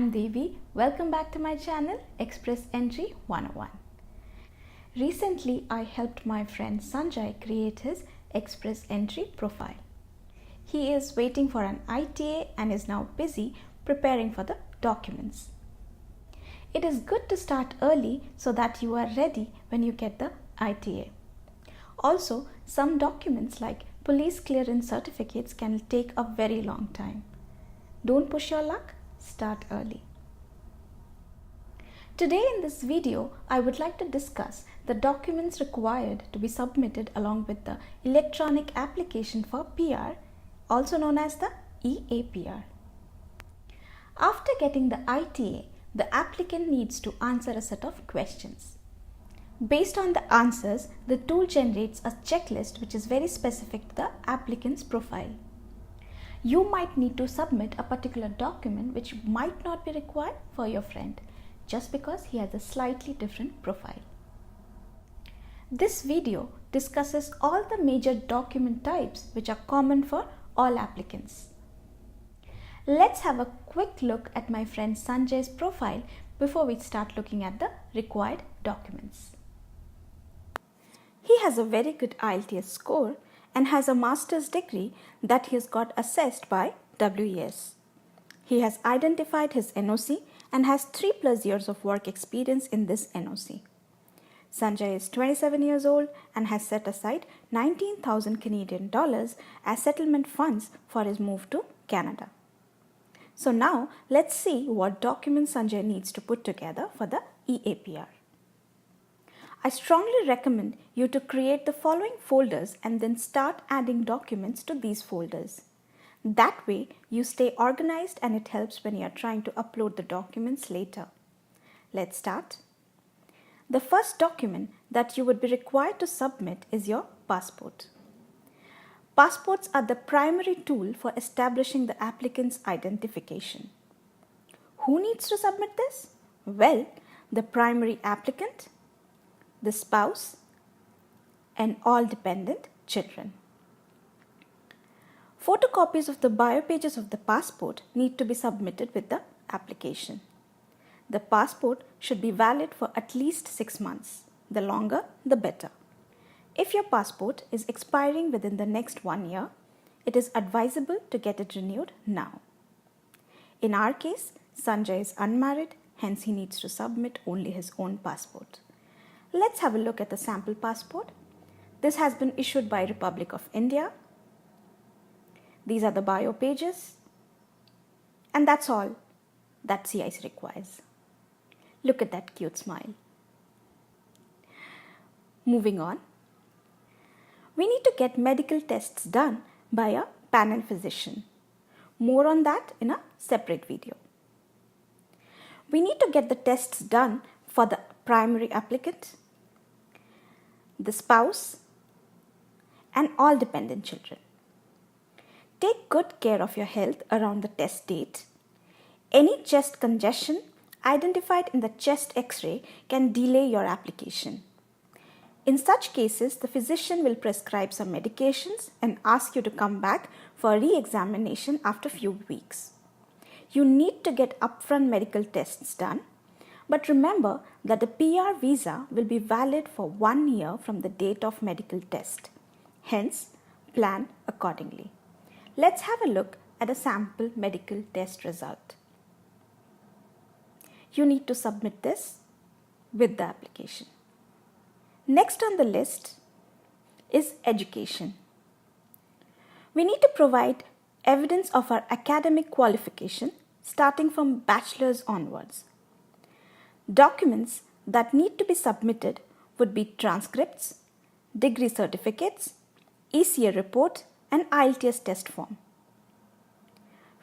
I'm Devi. Welcome back to my channel, Express Entry 101. Recently, I helped my friend Sanjay create his Express Entry profile. He is waiting for an ITA and is now busy preparing for the documents. It is good to start early so that you are ready when you get the ITA. Also, some documents like police clearance certificates can take a very long time. Don't push your luck, start early. Today in this video, I would like to discuss the documents required to be submitted along with the electronic application for PR, also known as the EAPR. After getting the ITA, the applicant needs to answer a set of questions. Based on the answers, the tool generates a checklist which is very specific to the applicant's profile. You might need to submit a particular document which might not be required for your friend just because he has a slightly different profile. This video discusses all the major document types which are common for all applicants. Let's have a quick look at my friend Sanjay's profile before we start looking at the required documents. He has a very good IELTS score and has a master's degree that he has got assessed by WES. He has identified his NOC and has 3+ years of work experience in this NOC. Sanjay is 27 years old and has set aside 19,000 Canadian dollars as settlement funds for his move to Canada. So now let's see what documents Sanjay needs to put together for the EAPR. I strongly recommend you to create the following folders and then start adding documents to these folders. That way you stay organized and it helps when you are trying to upload the documents later. Let's start. The first document that you would be required to submit is your passport. Passports are the primary tool for establishing the applicant's identification. Who needs to submit this? Well, the primary applicant, the spouse, and all dependent children. Photocopies of the bio pages of the passport need to be submitted with the application. The passport should be valid for at least 6 months. The longer, the better. If your passport is expiring within the next 1 year, it is advisable to get it renewed now. In our case, Sanjay is unmarried, hence he needs to submit only his own passport. Let's have a look at the sample passport. This has been issued by Republic of India. These are the bio pages. And that's all that CIC requires. Look at that cute smile. Moving on. We need to get medical tests done by a panel physician. More on that in a separate video. We need to get the tests done for the primary applicant, the spouse, and all dependent children. Take good care of your health around the test date. Any chest congestion identified in the chest X-ray can delay your application. In such cases, the physician will prescribe some medications and ask you to come back for re-examination after a few weeks. You need to get upfront medical tests done. But remember that the PR visa will be valid for 1 year from the date of medical test. Hence, plan accordingly. Let's have a look at a sample medical test result. You need to submit this with the application. Next on the list is education. We need to provide evidence of our academic qualification starting from bachelor's onwards. Documents that need to be submitted would be transcripts, degree certificates, ECA report, and IELTS test form.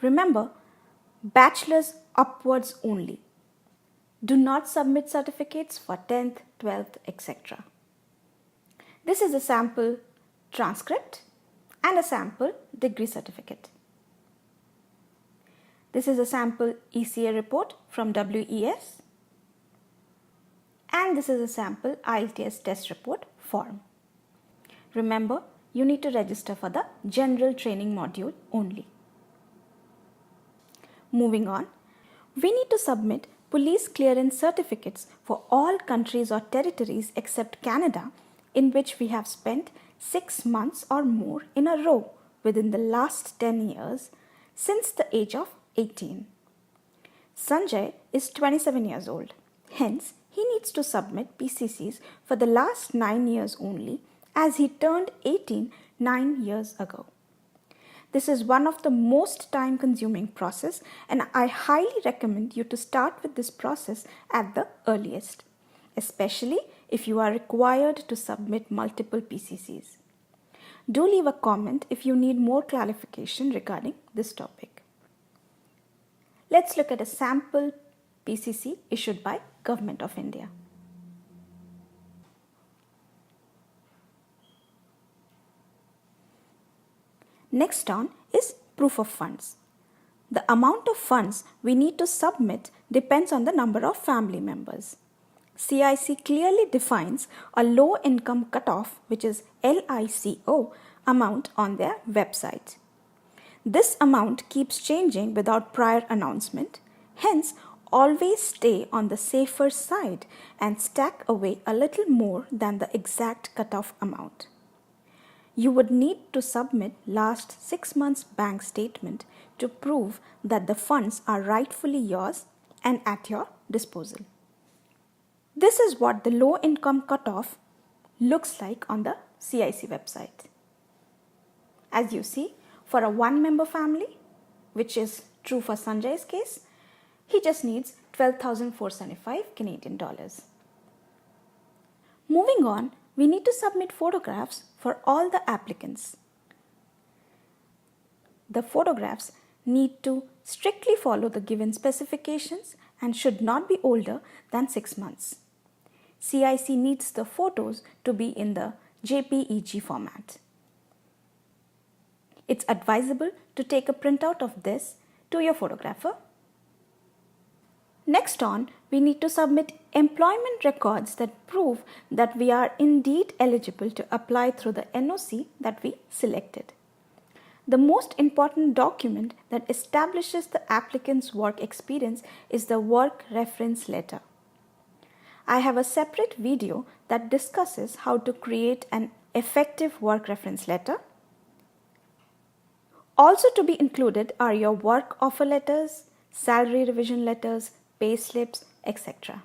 Remember, bachelor's upwards only. Do not submit certificates for 10th, 12th, etc. This is a sample transcript and a sample degree certificate. This is a sample ECA report from WES. And this is a sample IELTS test report form. Remember, you need to register for the general training module only. Moving on, We need to submit police clearance certificates for all countries or territories except Canada in which we have spent 6 months or more in a row within the last 10 years since the age of 18. Sanjay is 27 years old. Hence, he needs to submit PCCs for the last 9 years only as he turned 18 9 years ago. This is one of the most time-consuming process and I highly recommend you to start with this process at the earliest, especially if you are required to submit multiple PCCs. Do leave a comment if you need more clarification regarding this topic. Let's look at a sample PCC issued by Government of India. Next on is proof of funds. The amount of funds we need to submit depends on the number of family members. CIC clearly defines a low income cutoff, which is LICO, amount on their website. This amount keeps changing without prior announcement. Hence, always stay on the safer side and stack away a little more than the exact cutoff amount. You would need to submit last 6 months bank statement to prove that the funds are rightfully yours and at your disposal. This is what the low income cutoff looks like on the CIC website. As you see, for a one-member family, which is true for Sanjay's case, he just needs 12,475 Canadian dollars. Moving on, we need to submit photographs for all the applicants. The photographs need to strictly follow the given specifications and should not be older than 6 months. CIC needs the photos to be in the JPEG format. It's advisable to take a printout of this to your photographer. Next on, we need to submit employment records that prove that we are indeed eligible to apply through the NOC that we selected. The most important document that establishes the applicant's work experience is the work reference letter. I have a separate video that discusses how to create an effective work reference letter. Also to be included are your work offer letters, salary revision letters, pay slips, etc.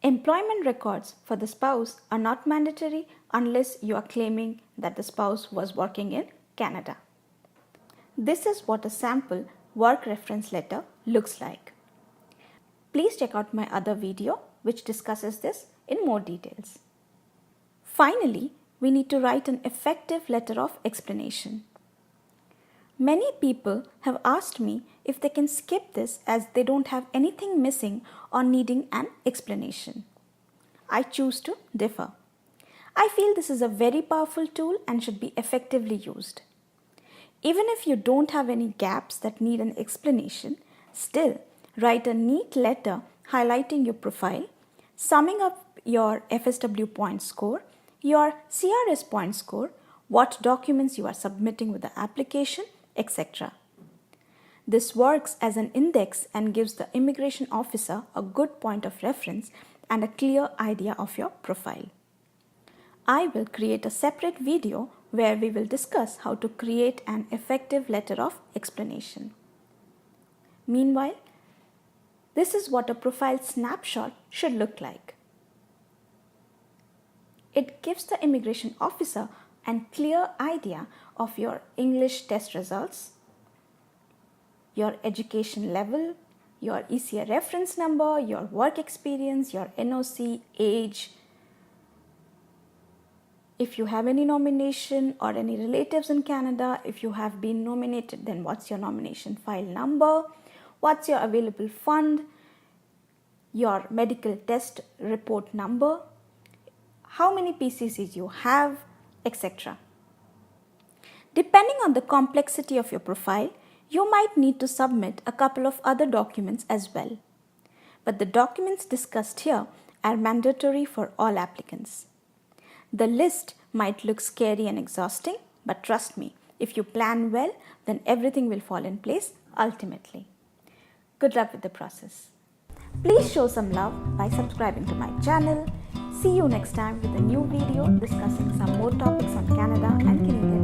Employment records for the spouse are not mandatory unless you are claiming that the spouse was working in Canada. This is what a sample work reference letter looks like. Please check out my other video which discusses this in more details. Finally, we need to write an effective letter of explanation. Many people have asked me if they can skip this as they don't have anything missing or needing an explanation. I choose to differ. I feel this is a very powerful tool and should be effectively used. Even if you don't have any gaps that need an explanation, still write a neat letter highlighting your profile, summing up your FSW point score, your CRS point score, what documents you are submitting with the application, etc. This works as an index and gives the immigration officer a good point of reference and a clear idea of your profile. I will create a separate video where we will discuss how to create an effective letter of explanation. Meanwhile, this is what a profile snapshot should look like. It gives the immigration officer a clear idea of your English test results, your education level, your ECA reference number, your work experience, your NOC, age. If you have any nomination or any relatives in Canada, if you have been nominated, then what's your nomination file number, what's your available fund, your medical test report number, how many PCCs you have, etc. Depending on the complexity of your profile, you might need to submit a couple of other documents as well. But the documents discussed here are mandatory for all applicants. The list might look scary and exhausting, but trust me, if you plan well, then everything will fall in place ultimately. Good luck with the process. Please show some love by subscribing to my channel. See you next time with a new video discussing some more topics on Canada and Canadian